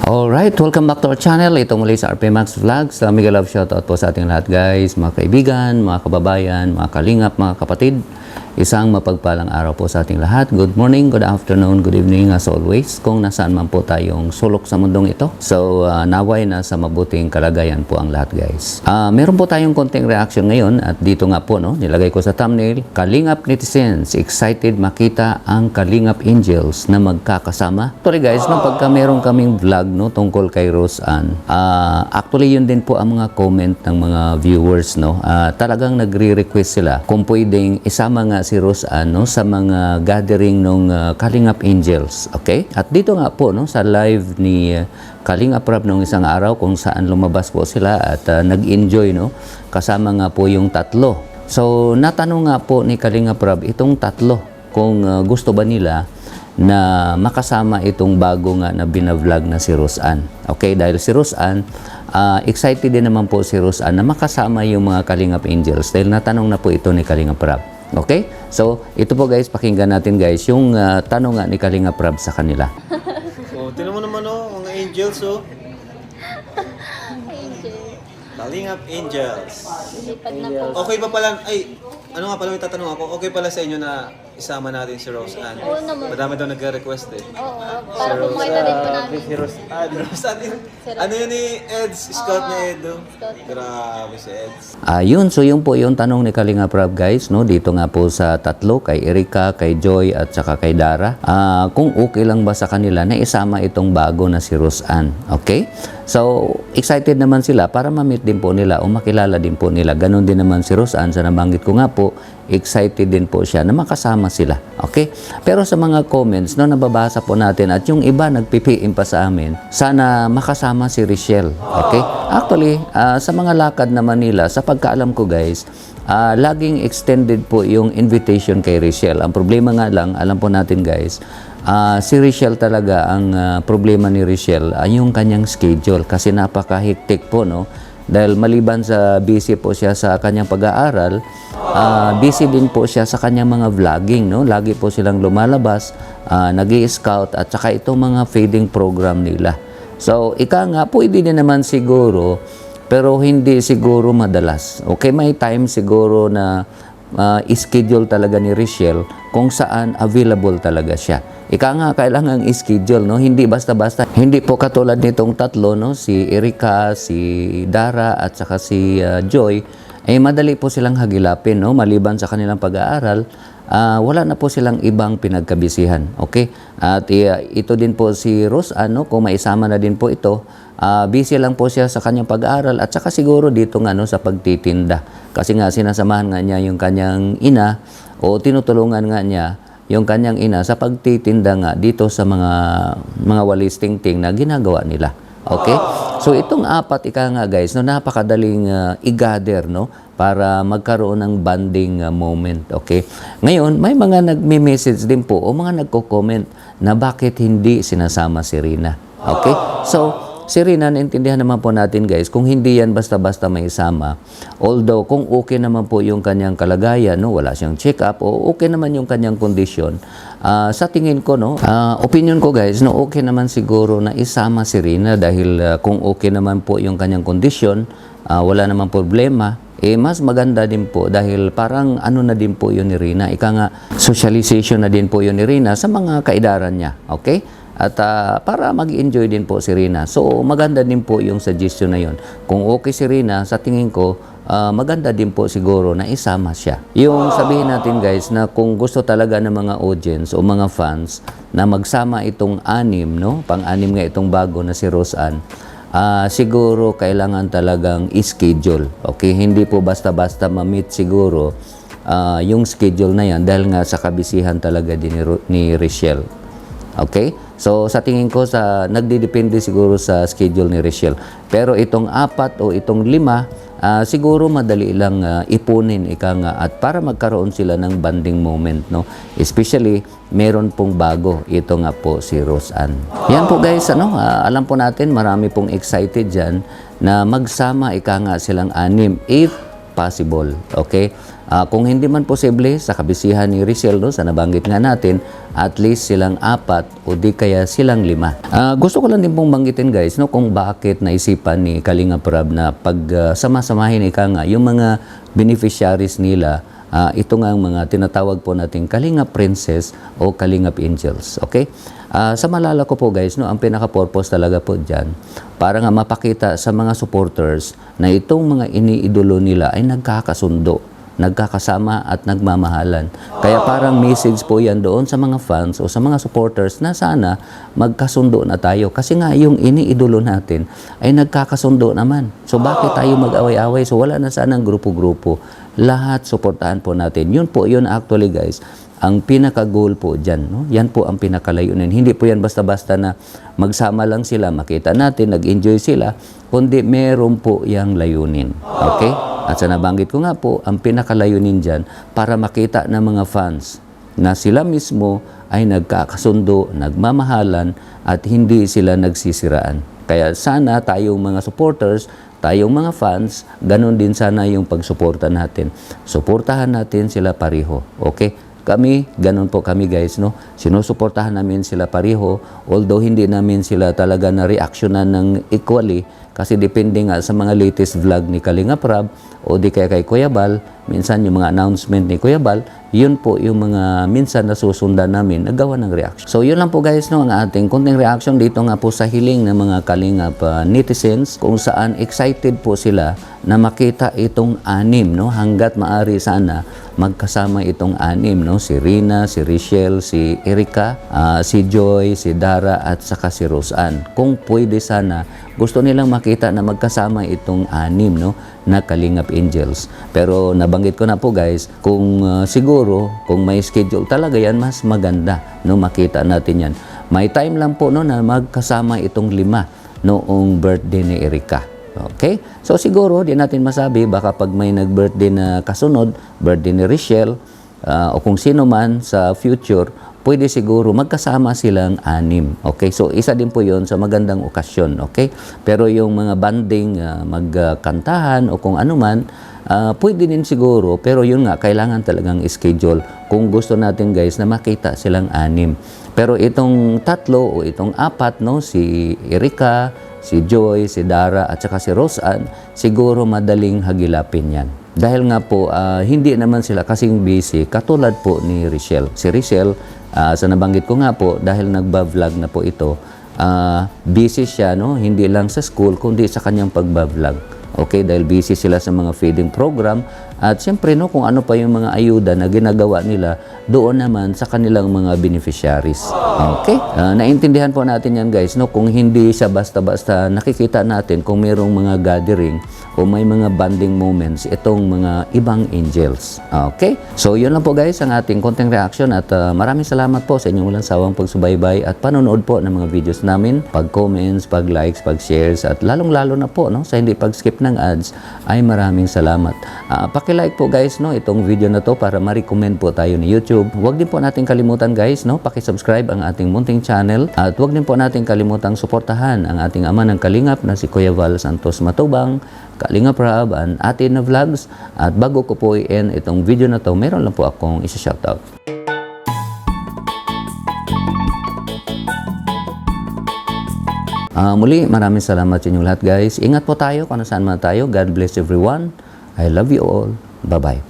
Alright, welcome back to our channel. Ito muli sa RP Max Vlogs. Mega love shoutout po sa ating lahat guys, mga kaibigan, mga kababayan, mga kalingap, mga kapatid. Isang mapagpalang araw po sa ating lahat. Good morning, good afternoon, good evening as always. Kung nasaan man po tayong sulok sa mundong ito. So, naway na sa mabuting kalagayan po ang lahat guys. Meron po tayong konting reaction ngayon at dito nga po, no, nilagay ko sa thumbnail. Kalingap netizens, excited makita ang Kalingap Angels na magkakasama. Actually guys, no, pagka meron kaming vlog, no, tungkol kay Rose Ann, actually yun din po ang mga comment ng mga viewers, no. Talagang nagre-request sila kung pwedeng isama nga si Rose Ann, no, sa mga gathering ng Kalingap Angels. Okay? At dito nga po, no, sa live ni Kalingap Rab nung isang araw kung saan lumabas po sila at nag-enjoy, no, kasama nga po yung tatlo. So, natanong nga po ni Kalingap Rab itong tatlo kung gusto ba nila na makasama itong bago nga na binavlog na si Rose Ann. Okay? Dahil si Rose Ann, excited din naman po si Rose Ann na makasama yung mga Kalingap Angels dahil natanong na po ito ni Kalingap Rab. Okay? So, ito po guys, pakinggan natin guys yung tanong nga ni Kalingap Rab sa kanila. Oh, tinan mo naman oh, mga angels oh. Angel. Kalingap Angels. Lipad na po. Okay pa pala, ay, ano nga pala may tatanong ako, okay pala sa inyo na isama natin si Rose Ann? Oo naman. Madami daw nagre-request eh. Oo, para po makita din po namin. Si Rose Ann. Rose Ann, ano yun ni Eds? Scout ni Edo? Scout. Grabe si Eds. So yun po yung tanong ni Kalingap Rab guys, no, dito nga po sa tatlo, kay Erica, kay Joy at saka kay Dara, kung okay lang ba sa kanila na isama itong bago na si Rose Ann. Okay? So, excited naman sila para ma-meet din po nila o makilala din po nila. Ganon din naman si Rose Ann, sa nabanggit ko nga po, excited din po siya na makasama sila. Okay? Pero sa mga comments, no, nababasa po natin at yung iba nagpipiin pa sa amin, sana makasama si Richelle. Okay? Actually, sa mga lakad naman nila, sa pagkaalam ko guys, laging extended po yung invitation kay Richelle. Ang problema nga lang, alam po natin guys, si Richelle talaga, ang problema ni Richelle ay yung kanyang schedule kasi napaka-hectic po, no? Dahil maliban sa busy po siya sa kanyang pag-aaral, busy din po siya sa kanyang mga vlogging, no? Lagi po silang lumalabas, nag-i-scout at saka itong mga feeding program nila. So, ika nga, pwede din naman siguro, pero hindi siguro madalas. Okay, may time siguro na schedule talaga ni Richelle kung saan available talaga siya. Ika nga, kailangan schedule, no? Hindi basta-basta. Hindi po katulad nitong tatlo, no? Si Erica, si Dara, at saka si Joy, madali po silang hagilapin, no? Maliban sa kanilang pag-aaral, wala na po silang ibang pinagkabisihan. Okay? At ito din po si Rose Ann, no? Kung maisama na din po ito, busy lang po siya sa kanyang pag-aaral at saka siguro dito nga, no, sa pagtitinda. Kasi nga sinasamahan nga niya yung kanyang ina o tinutulungan nga niya yung kanyang ina sa pagtitinda nga dito sa mga walis tingting na ginagawa nila. Okay? So itong apat ika nga guys, no, napakadaling i-gather, no, para magkaroon ng bonding moment. Okay? Ngayon, may mga nagme-message din po o mga nagko-comment na bakit hindi sinasama si Rina. Okay? So si Rina, naintindihan naman po natin guys, kung hindi yan basta-basta may isama, although kung okay naman po yung kanyang kalagayan, no, wala siyang check-up o okay naman yung kanyang kondisyon, sa tingin ko, no, opinion ko guys, no, okay naman siguro na isama si Rina dahil kung okay naman po yung kanyang kondisyon, wala naman problema, mas maganda din po dahil parang ano na din po yun ni Rina. Ika nga, socialization na din po yun ni Rina sa mga kaedaran niya. Okay? At para mag-enjoy din po si Rina. So, maganda din po yung suggestion na yun. Kung okay si Rina, sa tingin ko, maganda din po siguro na isama siya. Yung sabihin natin guys na kung gusto talaga ng mga audience o mga fans na magsama itong anim, no? Pang-anim nga itong bago na si Rose Ann, siguro kailangan talagang i-schedule. Okay? Hindi po basta-basta ma-meet siguro yung schedule na yan dahil nga sa kabisihan talaga din ni Richelle. Okay? So, sa tingin ko, nagdidepende siguro sa schedule ni Richelle. Pero itong apat o itong lima, siguro madali lang ipunin, ika nga, at para magkaroon sila ng bonding moment, no? Especially, meron pong bago. Ito nga po si Rose Ann. Yan po guys, alam po natin, marami pong excited dyan na magsama, ika nga, silang anim, if possible. Okay? Kung hindi man posible sa kabisihan ni Richelle, no, sa nabanggit nga natin, at least silang 4 o di kaya silang 5. Gusto ko lang din pong banggitin guys, no, kung bakit naisipan ni Kalinga Prab na sama-samahin nga yung mga beneficiaries nila. Ito nga ang mga tinatawag po nating Kalinga Princess o Kalinga Angels. Okay? Sa malala ko po guys, no, ang pinaka-purpose talaga po dyan, para nga mapakita sa mga supporters na itong mga iniidolo nila ay nagkakasundo, nagkakasama at nagmamahalan. Kaya parang message po yan doon sa mga fans o sa mga supporters na sana magkasundo na tayo. Kasi nga yung iniidolo natin ay nagkakasundo naman. So bakit tayo mag-away-away? So wala na sanang grupo-grupo. Lahat suportahan po natin. Yun po yun actually guys. Ang pinaka-goal po dyan, no? Yan po ang pinakalayunin. Hindi po yan basta-basta na magsama lang sila, makita natin, nag-enjoy sila, kundi meron po yang layunin. Okay? At sa nabanggit ko nga po, ang pinakalayunin dyan para makita ng mga fans na sila mismo ay nagkakasundo, nagmamahalan, at hindi sila nagsisiraan. Kaya sana tayong mga supporters, tayong mga fans, ganun din sana yung pagsuporta natin. Suportahan natin sila pareho. Okay? Kami, ganun po kami guys, no? Sinusuportahan namin sila pareho, although hindi namin sila talaga na reactionan ng equally, kasi depende nga sa mga latest vlog ni Kalinga Prab o di kaya kay Kuya Bal, minsan yung mga announcement ni Kuya Bal, yun po yung mga minsan nasusundan namin, nagawa ng reaction. So yun lang po guys, no, ang ating konting reaction dito nga po sa hiling ng mga Kalinga netizens, kung saan excited po sila na makita itong 6, no, hanggat maari sana magkasama itong 6, no, si Rina, si Richelle, si Erica, si Joy, si Dara at saka si Roseanne. Kung pwede sana, gusto nilang makita na magkasama itong 6, no, na Kalingap Angels. Pero nabanggit ko na po guys, kung siguro kung may schedule talaga yan, mas maganda, no, makita natin yan. May time lang po, no, na magkasama itong 5 noong birthday ni Erica. Okay? So siguro, di natin masabi, baka pag may nag-birthday na kasunod, birthday ni Richelle, o kung sino man sa future, pwede siguro magkasama silang 6. Okay? So isa din po yon sa magandang okasyon. Okay? Pero yung mga banding, magkantahan o kung ano man, pwede din siguro, pero yun nga, kailangan talagang schedule kung gusto natin guys na makita silang 6. Pero itong 3 o itong 4, no, si Erica, si Joy, si Dara at saka si Roseanne, siguro madaling hagilapin yan. Dahil nga po, hindi naman sila kasing busy katulad po ni Richelle. Si Richelle, sa nabanggit ko nga po, dahil nagba-vlog na po ito, busy siya, no? Hindi lang sa school, kundi sa kanyang pagba-vlog. Okay, dahil busy sila sa mga feeding program at siyempre, no, kung ano pa yung mga ayuda na ginagawa nila doon naman sa kanilang mga beneficiaries. Okay? Naintindihan po natin yan guys, no? Kung hindi siya basta-basta nakikita natin kung mayroong mga gathering o may mga bonding moments itong mga ibang angels. Okay? So yun lang po guys ang ating konting reaction at maraming salamat po sa inyong walang sawang pagsubaybay at panonood po ng mga videos namin, pag-comments, pag-likes, pag-shares at lalong-lalo na po, no, sa hindi pag-skip ng ads ay maraming salamat. Paki-like po guys, no, itong video na to para ma-recommend po tayo ni YouTube. Huwag din po natin kalimutan guys, no, paki-subscribe ang ating munting channel at huwag din po natin kalimutang suportahan ang ating ama ng Kalingap na si Kuya Val Santos Matubang, Kalinga Prab, and Ate na Vlogs. At bago ko po i-end itong video na to, meron lang po akong isa-shoutout. Muli, maraming salamat sa inyong lahat guys. Ingat po tayo kung saan man tayo. God bless everyone. I love you all. Bye-bye.